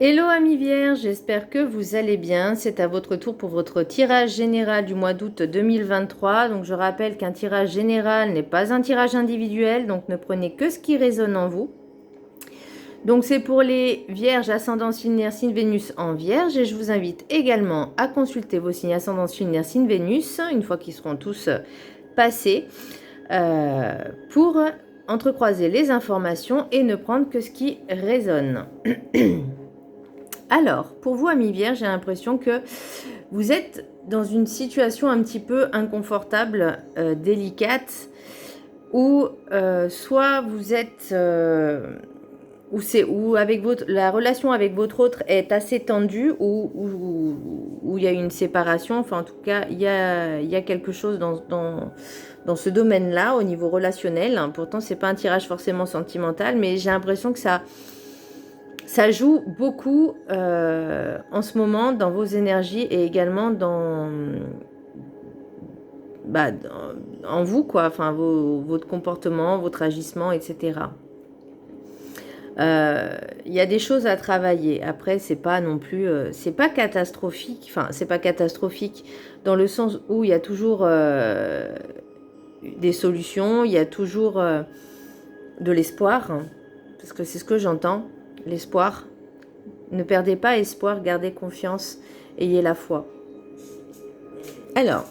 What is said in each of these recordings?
Hello amis vierges, j'espère que vous allez bien. C'est à votre tour pour votre tirage général du mois d'août 2023. Donc je rappelle qu'un tirage général n'est pas un tirage individuel, donc ne prenez que ce qui résonne en vous. Donc c'est pour les vierges ascendant lunaire signe Vénus en vierge et je vous invite également à consulter vos signes ascendant lunaire signe Vénus une fois qu'ils seront tous passés pour entrecroiser les informations et ne prendre que ce qui résonne. Alors, pour vous, amis vierges, j'ai l'impression que vous êtes dans une situation un petit peu inconfortable, délicate, où soit vous êtes... où avec la relation avec votre autre est assez tendue, où il y a une séparation, enfin en tout cas, il y a quelque chose dans ce domaine-là, au niveau relationnel. Pourtant, ce n'est pas un tirage forcément sentimental, mais j'ai l'impression que ça joue beaucoup en ce moment dans vos énergies et également en vous, quoi. Enfin, votre comportement, votre agissement, etc. Il y a des choses à travailler. Après, c'est pas non plus, c'est pas catastrophique. Enfin, c'est pas catastrophique dans le sens où il y a toujours des solutions, il y a toujours de l'espoir, parce que c'est ce que j'entends. L'espoir. Ne perdez pas espoir, gardez confiance, ayez la foi. Alors,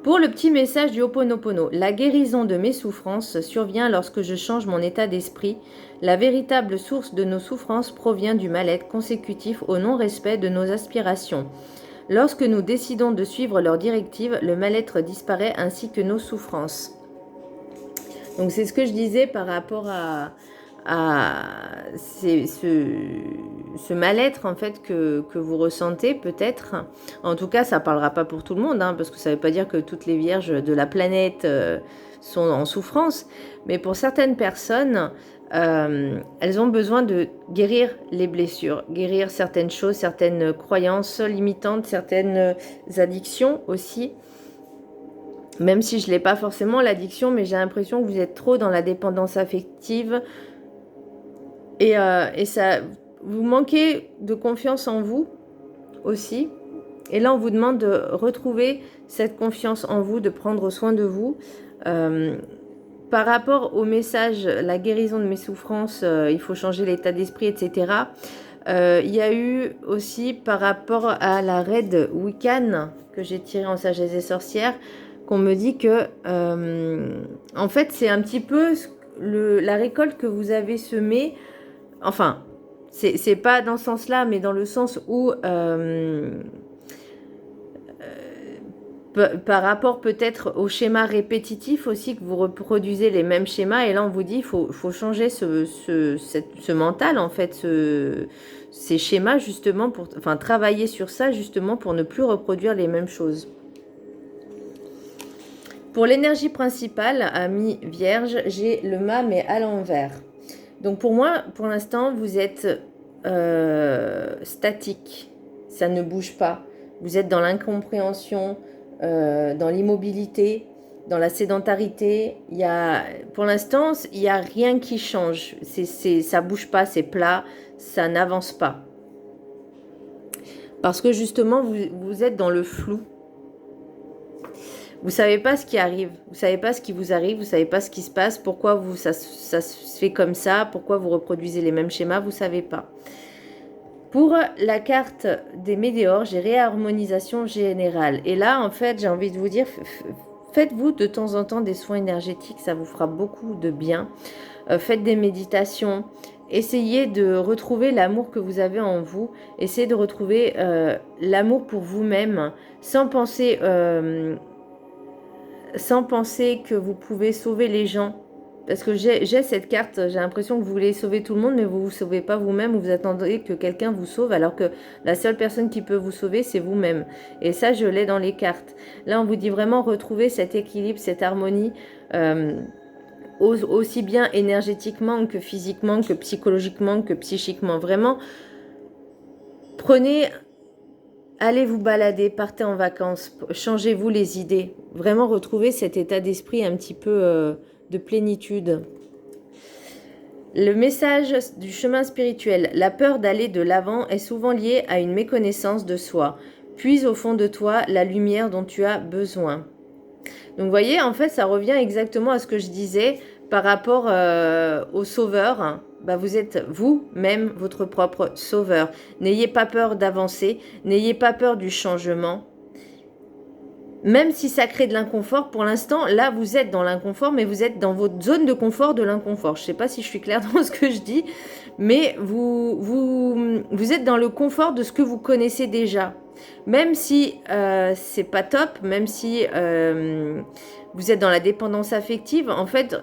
pour le petit message du Ho'oponopono, la guérison de mes souffrances survient lorsque je change mon état d'esprit. La véritable source de nos souffrances provient du mal-être consécutif au non-respect de nos aspirations. Lorsque nous décidons de suivre leurs directives, le mal-être disparaît ainsi que nos souffrances. Donc c'est ce que je disais par rapport à ce mal-être en fait que vous ressentez peut-être. En tout cas, ça parlera pas pour tout le monde, parce que ça ne veut pas dire que toutes les vierges de la planète sont en souffrance, mais pour certaines personnes, elles ont besoin de guérir les blessures, guérir certaines choses, certaines croyances limitantes, certaines addictions aussi. Même si je ne l'ai pas forcément l'addiction, mais j'ai l'impression que vous êtes trop dans la dépendance affective et ça, vous manquez de confiance en vous aussi. Et là, on vous demande de retrouver cette confiance en vous, de prendre soin de vous. Par rapport au message, la guérison de mes souffrances, il faut changer l'état d'esprit, etc. Il y a eu aussi par rapport à la raid Wiccan que j'ai tirée en sagesse et sorcière, qu'on me dit que, en fait, c'est un petit peu la récolte que vous avez semée. Enfin, c'est pas dans ce sens-là, mais dans le sens où, par rapport peut-être au schéma répétitif aussi, que vous reproduisez les mêmes schémas, et là on vous dit il faut changer ce mental, en fait, ces schémas justement, travailler sur ça justement pour ne plus reproduire les mêmes choses. Pour l'énergie principale, amis vierge, j'ai le mât mais à l'envers. Donc pour moi, pour l'instant, vous êtes statique, ça ne bouge pas. Vous êtes dans l'incompréhension, dans l'immobilité, dans la sédentarité. Pour l'instant, il n'y a rien qui change. Ça ne bouge pas, c'est plat, ça n'avance pas. Parce que justement, vous êtes dans le flou. Vous ne savez pas ce qui arrive, vous ne savez pas ce qui vous arrive, vous ne savez pas ce qui se passe, pourquoi ça se fait comme ça, pourquoi vous reproduisez les mêmes schémas, vous ne savez pas. Pour la carte des météores, j'ai réharmonisation générale. Et là, en fait, j'ai envie de vous dire, faites-vous de temps en temps des soins énergétiques, ça vous fera beaucoup de bien. Faites des méditations, essayez de retrouver l'amour que vous avez en vous, essayez de retrouver l'amour pour vous-même, sans penser que vous pouvez sauver les gens. Parce que j'ai cette carte, j'ai l'impression que vous voulez sauver tout le monde, mais vous ne vous sauvez pas vous-même, ou vous attendez que quelqu'un vous sauve, alors que la seule personne qui peut vous sauver, c'est vous-même. Et ça, je l'ai dans les cartes. Là, on vous dit vraiment retrouver cet équilibre, cette harmonie, aussi bien énergétiquement que physiquement, que psychologiquement, que psychiquement. Vraiment, allez vous balader, partez en vacances, changez-vous les idées. Vraiment retrouver cet état d'esprit un petit peu de plénitude. Le message du chemin spirituel, la peur d'aller de l'avant est souvent liée à une méconnaissance de soi. Puise au fond de toi la lumière dont tu as besoin. Donc vous voyez, en fait, ça revient exactement à ce que je disais par rapport au sauveur. Bah, vous êtes vous-même votre propre sauveur. N'ayez pas peur d'avancer, n'ayez pas peur du changement. Même si ça crée de l'inconfort, pour l'instant, là, vous êtes dans l'inconfort, mais vous êtes dans votre zone de confort de l'inconfort. Je ne sais pas si je suis claire dans ce que je dis, mais vous êtes dans le confort de ce que vous connaissez déjà. Même si c'est pas top, même si vous êtes dans la dépendance affective, en fait,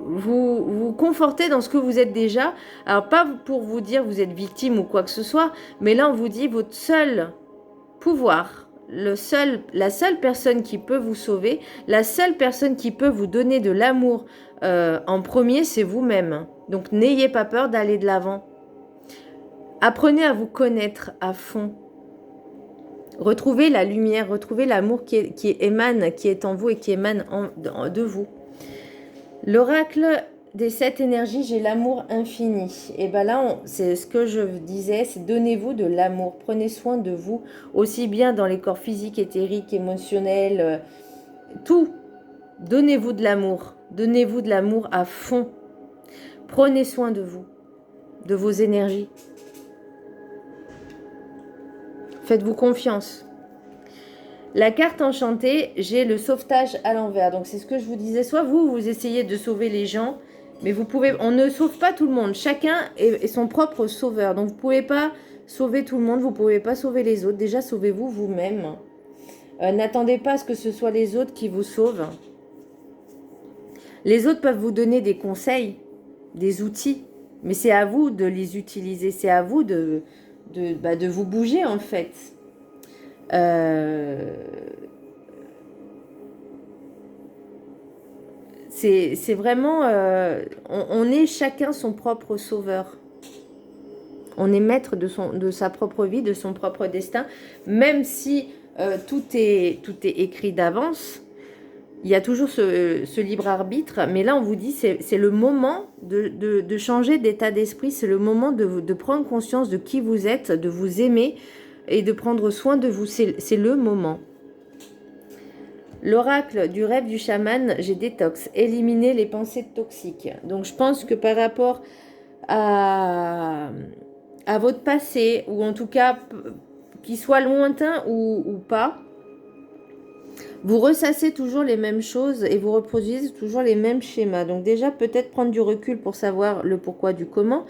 vous confortez dans ce que vous êtes déjà. Alors, pas pour vous dire vous êtes victime ou quoi que ce soit, mais là, on vous dit votre seul pouvoir, la seule personne qui peut vous sauver, la seule personne qui peut vous donner de l'amour en premier, c'est vous-même. Donc, n'ayez pas peur d'aller de l'avant. Apprenez à vous connaître à fond. Retrouvez la lumière, retrouvez l'amour qui émane, qui est en vous et qui émane de vous. L'oracle des 7 énergies, j'ai l'amour infini. Et bien là, c'est ce que je disais, c'est donnez-vous de l'amour. Prenez soin de vous, aussi bien dans les corps physiques, éthériques, émotionnels, tout. Donnez-vous de l'amour. Donnez-vous de l'amour à fond. Prenez soin de vous, de vos énergies. Faites-vous confiance. La carte enchantée, j'ai le sauvetage à l'envers. Donc c'est ce que je vous disais. Soit vous essayez de sauver les gens, mais on ne sauve pas tout le monde. Chacun est son propre sauveur. Donc vous ne pouvez pas sauver tout le monde, vous ne pouvez pas sauver les autres. Déjà, sauvez-vous vous-même. N'attendez pas à ce que ce soit les autres qui vous sauvent. Les autres peuvent vous donner des conseils, des outils, mais c'est à vous de les utiliser. C'est à vous de vous bouger en fait. C'est vraiment... on est chacun son propre sauveur. On est maître de sa propre vie, de son propre destin. Même si tout est écrit d'avance, il y a toujours ce libre arbitre. Mais là, on vous dit, c'est le moment de changer d'état d'esprit. C'est le moment de prendre conscience de qui vous êtes, de vous aimer et de prendre soin de vous. C'est le moment. L'oracle du rêve du chaman, j'ai détox, éliminer les pensées toxiques. Donc je pense que par rapport à votre passé, ou en tout cas qu'il soit lointain ou pas, vous ressassez toujours les mêmes choses et vous reproduisez toujours les mêmes schémas. Donc déjà, peut-être prendre du recul pour savoir le pourquoi du comment.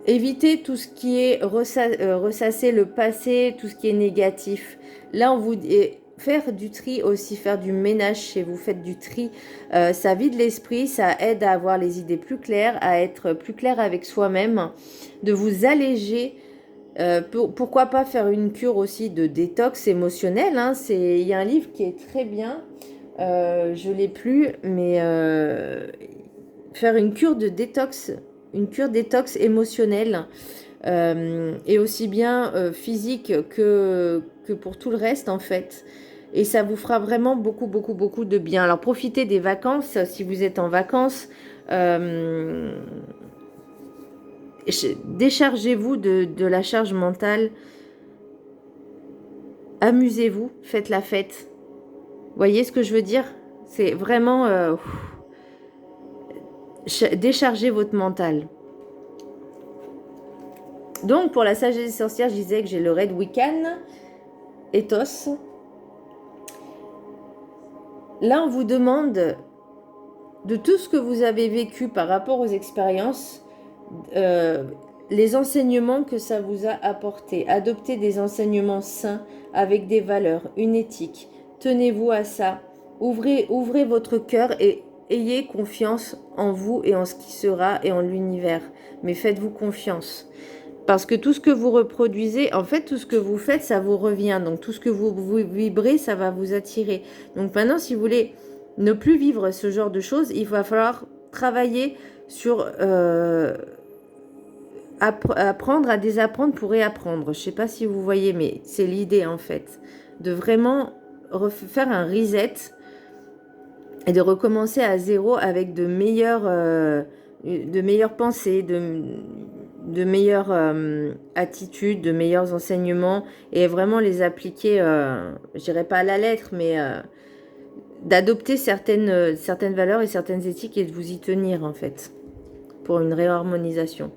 Évitez tout ce qui est ressasser le passé, tout ce qui est négatif. Là, on vous dit faire du tri aussi, faire du ménage chez vous, faites du tri. Ça vide l'esprit, ça aide à avoir les idées plus claires, à être plus clair avec soi-même, de vous alléger. Pourquoi pas faire une cure aussi de détox émotionnel, hein. Il y a un livre qui est très bien, je ne l'ai plus, mais faire une cure de détox, une cure détox émotionnelle, et aussi bien physique que pour tout le reste en fait. Et ça vous fera vraiment beaucoup, beaucoup, beaucoup de bien. Alors profitez des vacances, si vous êtes en vacances. Déchargez-vous de la charge mentale. Amusez-vous, faites la fête. Voyez ce que je veux dire? C'est vraiment... déchargez votre mental. Donc, pour la sagesse des sorcières, je disais que j'ai le Red Wiccan, Ethos. Là, on vous demande de tout ce que vous avez vécu par rapport aux expériences, les enseignements que ça vous a apporté. Adoptez des enseignements sains avec des valeurs, une éthique. Tenez-vous à ça. Ouvrez votre cœur et ayez confiance en vous et en ce qui sera et en l'univers. Mais faites-vous confiance. Parce que tout ce que vous reproduisez, en fait, tout ce que vous faites, ça vous revient. Donc, tout ce que vous vibrez, ça va vous attirer. Donc, maintenant, si vous voulez ne plus vivre ce genre de choses, il va falloir travailler sur apprendre à désapprendre pour réapprendre. Je ne sais pas si vous voyez, mais c'est l'idée, en fait. De vraiment faire un reset et de recommencer à zéro avec de meilleures pensées, de meilleures attitudes, de meilleurs enseignements, et vraiment les appliquer, je dirais pas à la lettre, mais d'adopter certaines valeurs et certaines éthiques et de vous y tenir en fait, pour une réharmonisation.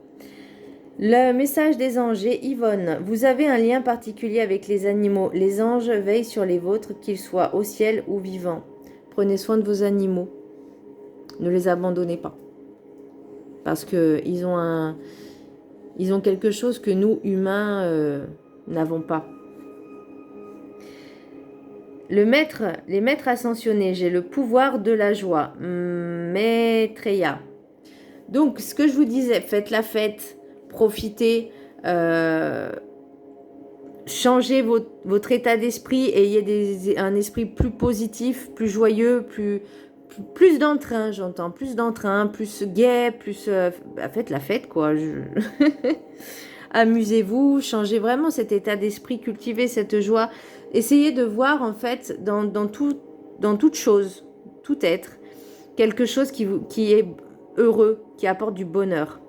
Le message des anges est Yvonne. Vous avez un lien particulier avec les animaux. Les anges veillent sur les vôtres, qu'ils soient au ciel ou vivants. Prenez soin de vos animaux. Ne les abandonnez pas. Parce qu'ils ont quelque chose que nous, humains, n'avons pas. Les maîtres ascensionnés, j'ai le pouvoir de la joie. Maitreya. Donc, ce que je vous disais, faites la fête, profitez, changez votre état d'esprit, ayez un esprit plus positif, plus joyeux, plus d'entrain, j'entends, plus d'entrain, plus gai, plus... faites la fête, quoi. Amusez-vous, changez vraiment cet état d'esprit, cultivez cette joie. Essayez de voir, en fait, dans toute chose, tout être, quelque chose qui est heureux, qui apporte du bonheur.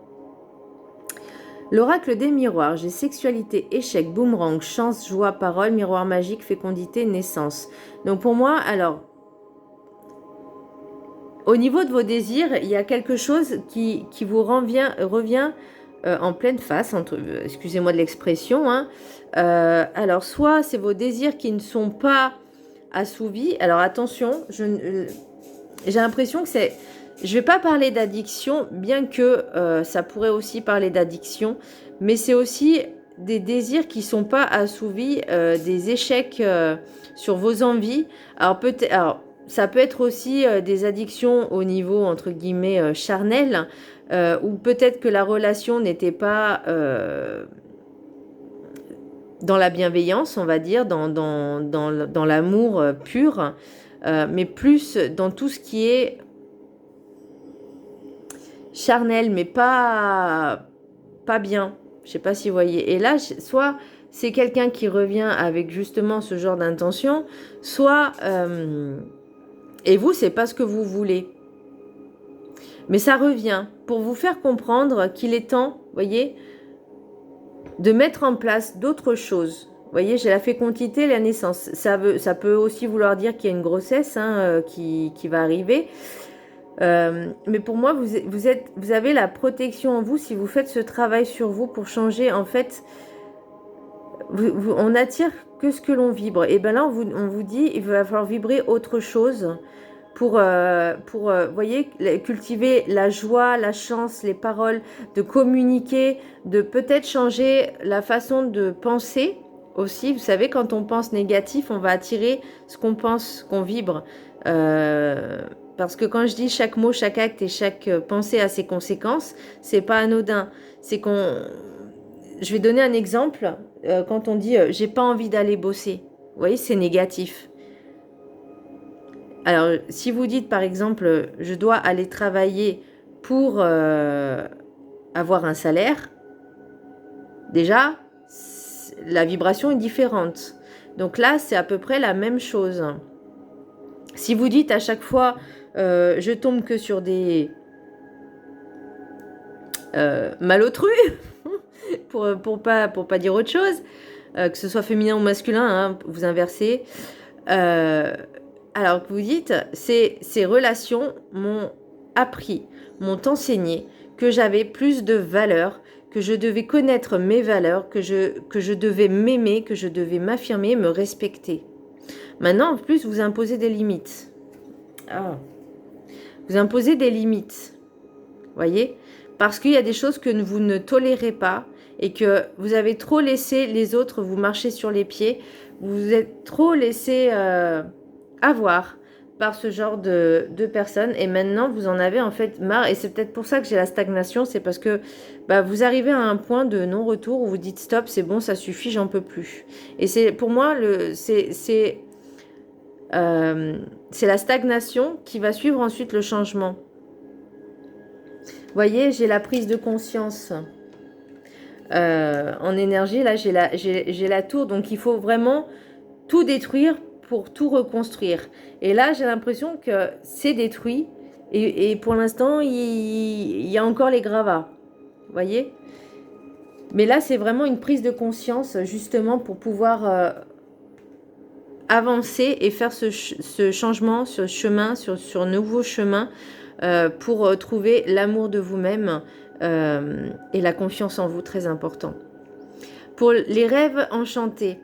L'oracle des miroirs, j'ai sexualité, échec, boomerang, chance, joie, parole, miroir magique, fécondité, naissance. Donc pour moi, alors, au niveau de vos désirs, il y a quelque chose qui vous revient en pleine face, excusez-moi de l'expression. Hein. Alors soit c'est vos désirs qui ne sont pas assouvis. Alors attention, j'ai l'impression que c'est... Je ne vais pas parler d'addiction, bien que ça pourrait aussi parler d'addiction, mais c'est aussi des désirs qui ne sont pas assouvis, des échecs sur vos envies. Alors, ça peut être aussi des addictions au niveau, entre guillemets, charnel, ou peut-être que la relation n'était pas dans la bienveillance, on va dire, dans l'amour pur, mais plus dans tout ce qui est charnel, mais pas bien. Je sais pas si vous voyez. Et là, soit c'est quelqu'un qui revient avec justement ce genre d'intention, soit... et vous, c'est pas ce que vous voulez. Mais ça revient pour vous faire comprendre qu'il est temps, voyez, de mettre en place d'autres choses. Vous voyez, j'ai la fécondité, la naissance. Ça peut aussi vouloir dire qu'il y a une grossesse qui va arriver. Mais pour moi, vous avez la protection en vous si vous faites ce travail sur vous pour changer. En fait, on attire que ce que l'on vibre. Et bien là, on vous dit, il va falloir vibrer autre chose pour voyez, cultiver la joie, la chance, les paroles, de communiquer, de peut-être changer la façon de penser aussi. Vous savez, quand on pense négatif, on va attirer ce qu'on pense, qu'on vibre. Parce que quand je dis chaque mot, chaque acte et chaque pensée a ses conséquences, c'est pas anodin. C'est qu'on... Je vais donner un exemple. Quand on dit j'ai pas envie d'aller bosser, vous voyez, c'est négatif. Alors, si vous dites par exemple je dois aller travailler pour avoir un salaire, déjà, la vibration est différente. Donc là, c'est à peu près la même chose. Si vous dites à chaque fois je tombe que sur des malotrus, pour pas dire autre chose, que ce soit féminin ou masculin, hein, vous inversez. Alors que vous dites, ces relations m'ont appris, m'ont enseigné que j'avais plus de valeur, que je devais connaître mes valeurs, que je devais m'aimer, que je devais m'affirmer, me respecter. Maintenant, en plus, vous imposez des limites. Ah. Vous imposez des limites, voyez, parce qu'il y a des choses que vous ne tolérez pas et que vous avez trop laissé les autres vous marcher sur les pieds, vous vous êtes trop laissé avoir par ce genre de personnes et maintenant vous en avez en fait marre et c'est peut-être pour ça que j'ai la stagnation, c'est parce que vous arrivez à un point de non-retour où vous dites stop, c'est bon, ça suffit, j'en peux plus. Et c'est pour moi, c'est la stagnation qui va suivre ensuite le changement. Vous voyez, j'ai la prise de conscience en énergie. Là, j'ai la tour. Donc, il faut vraiment tout détruire pour tout reconstruire. Et là, j'ai l'impression que c'est détruit. Et pour l'instant, il y a encore les gravats. Vous voyez? Mais là, c'est vraiment une prise de conscience, justement, pour pouvoir avancer et faire ce changement, ce chemin, sur nouveau chemin, pour trouver l'amour de vous-même et la confiance en vous, très important. Pour les rêves enchantés,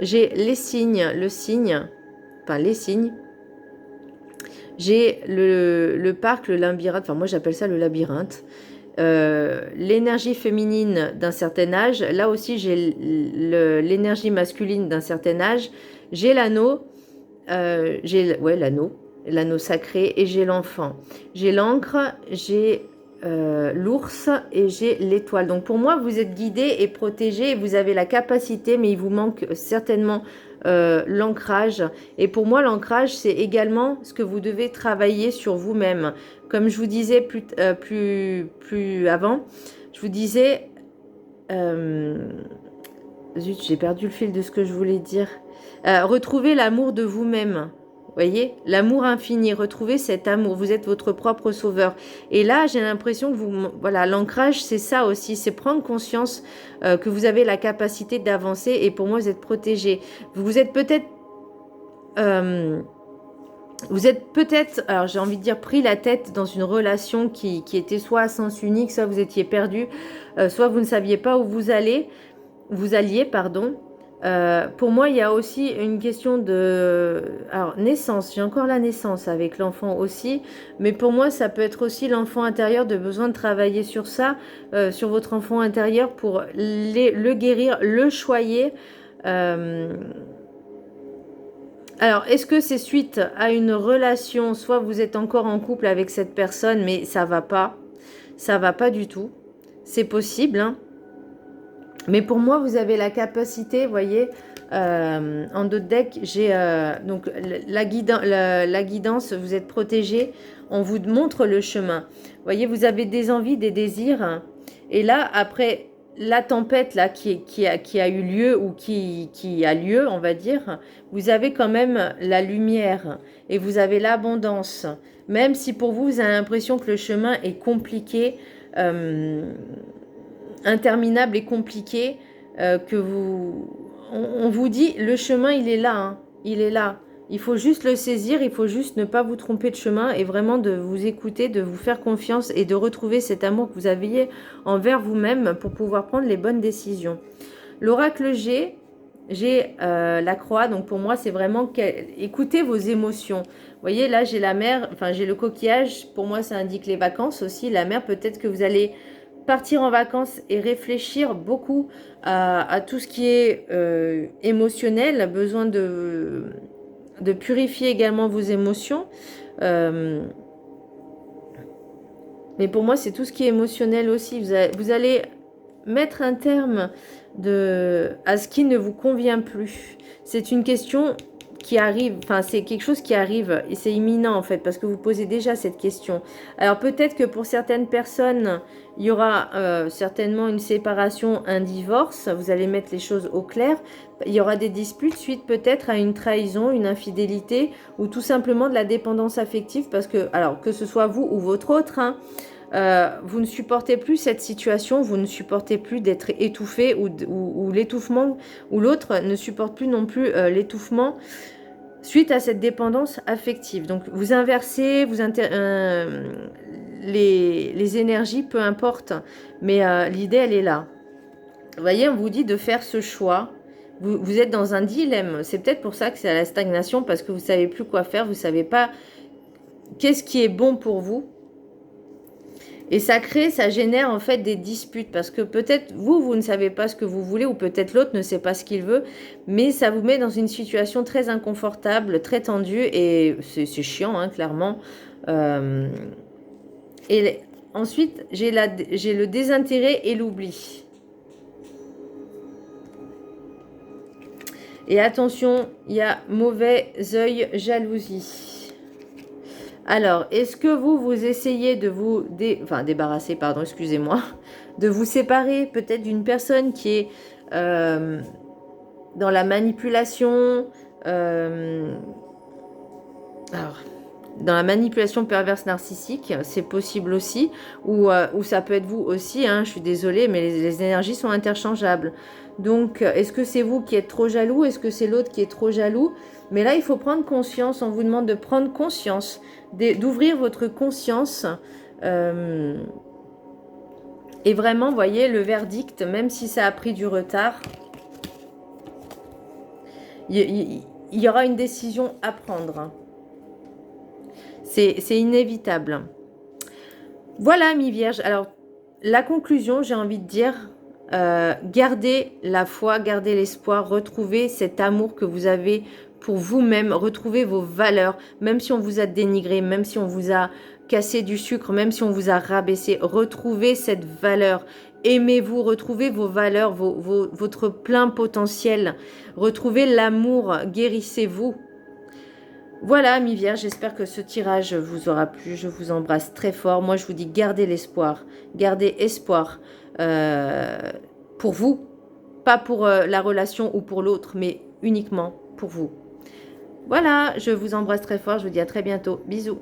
j'ai les signes, les signes. J'ai le parc, le labyrinthe, enfin moi j'appelle ça le labyrinthe. L'énergie féminine d'un certain âge. Là aussi, j'ai l'énergie masculine d'un certain âge. J'ai l'anneau, l'anneau sacré, et j'ai l'enfant. J'ai l'encre, j'ai l'ours et j'ai l'étoile. Donc pour moi, vous êtes guidé et protégé, et vous avez la capacité, mais il vous manque certainement l'ancrage. Et pour moi, l'ancrage, c'est également ce que vous devez travailler sur vous-même. Comme je vous disais plus avant, je vous disais... zut, j'ai perdu le fil de ce que je voulais dire. Retrouvez l'amour de vous-même. Voyez, l'amour infini, retrouvez cet amour, vous êtes votre propre sauveur. Et là, j'ai l'impression que voilà, l'ancrage, c'est ça aussi, c'est prendre conscience que vous avez la capacité d'avancer, et pour moi, vous êtes protégé. Vous êtes peut-être, alors j'ai envie de dire, pris la tête dans une relation qui était soit à sens unique, soit vous étiez perdu, soit vous ne saviez pas où vous alliez, pardon. Pour moi, il y a aussi une question de... Alors, naissance, j'ai encore la naissance avec l'enfant aussi, mais pour moi, ça peut être aussi l'enfant intérieur, de besoin de travailler sur ça, sur votre enfant intérieur, pour le guérir, le choyer. Alors, est-ce que c'est suite à une relation, soit vous êtes encore en couple avec cette personne, mais ça va pas du tout, c'est possible, hein. Mais pour moi, vous avez la capacité, vous voyez, en d'autres decks, j'ai donc la guidance, vous êtes protégé, on vous montre le chemin. Vous voyez, vous avez des envies, des désirs, et là, après la tempête là, qui a eu lieu, ou qui a lieu, on va dire, vous avez quand même la lumière, et vous avez l'abondance. Même si pour vous, vous avez l'impression que le chemin est compliqué, interminable et compliqué, on vous dit, le chemin, il est là, hein, il est là. Il faut juste le saisir, il faut juste ne pas vous tromper de chemin, et vraiment de vous écouter, de vous faire confiance, et de retrouver cet amour que vous aviez envers vous-même pour pouvoir prendre les bonnes décisions. L'oracle G, j'ai la croix, donc pour moi c'est vraiment écoutez vos émotions. Vous voyez, là j'ai la mer, enfin j'ai le coquillage, pour moi ça indique les vacances aussi. La mer, peut-être que vous allez partir en vacances et réfléchir beaucoup à tout ce qui est émotionnel, besoin de purifier également vos émotions. Mais pour moi, c'est tout ce qui est émotionnel aussi. Vous allez mettre un terme à ce qui ne vous convient plus. C'est une question qui arrive, enfin c'est quelque chose qui arrive, et c'est imminent en fait, parce que vous posez déjà cette question. Alors peut-être que pour certaines personnes, il y aura certainement une séparation, un divorce, vous allez mettre les choses au clair. Il y aura des disputes suite peut-être à une trahison, une infidélité, ou tout simplement de la dépendance affective, parce que, alors que ce soit vous ou votre autre, hein, vous ne supportez plus cette situation, vous ne supportez plus d'être étouffé, ou l'étouffement, ou l'autre ne supporte plus non plus l'étouffement suite à cette dépendance affective. Donc vous inversez, les énergies, peu importe, mais l'idée elle est là. Vous voyez, on vous dit de faire ce choix. Vous êtes dans un dilemme. C'est peut-être pour ça que c'est à la stagnation, parce que vous ne savez plus quoi faire, vous ne savez pas qu'est-ce qui est bon pour vous. Et ça génère en fait des disputes, parce que peut-être vous ne savez pas ce que vous voulez, ou peut-être l'autre ne sait pas ce qu'il veut, mais ça vous met dans une situation très inconfortable, très tendue, et c'est chiant, hein, clairement. Et ensuite, j'ai le désintérêt et l'oubli. Et attention, il y a mauvais œil, jalousie. Alors, est-ce que vous essayez de vous débarrasser, pardon, excusez-moi, de vous séparer peut-être d'une personne qui est dans la manipulation, Alors, dans la manipulation perverse narcissique, c'est possible aussi, ou ça peut être vous aussi, hein, je suis désolée, mais les énergies sont interchangeables. Donc, est-ce que c'est vous qui êtes trop jaloux? Est-ce que c'est l'autre qui est trop jaloux? Mais là, il faut prendre conscience, on vous demande de prendre conscience, d'ouvrir votre conscience. Et vraiment, voyez, le verdict, même si ça a pris du retard, il y aura une décision à prendre. C'est inévitable. Voilà, mi-vierge. Alors, la conclusion, j'ai envie de dire, gardez la foi, gardez l'espoir, retrouvez cet amour que vous avez pour vous-même, retrouvez vos valeurs, même si on vous a dénigré, même si on vous a cassé du sucre, même si on vous a rabaissé, retrouvez cette valeur. Aimez-vous, retrouvez vos valeurs, votre plein potentiel, retrouvez l'amour, guérissez-vous. Voilà, mi-vierge, j'espère que ce tirage vous aura plu. Je vous embrasse très fort. Moi, je vous dis, gardez l'espoir. Gardez espoir pour vous. Pas pour la relation ou pour l'autre, mais uniquement pour vous. Voilà, je vous embrasse très fort. Je vous dis à très bientôt. Bisous.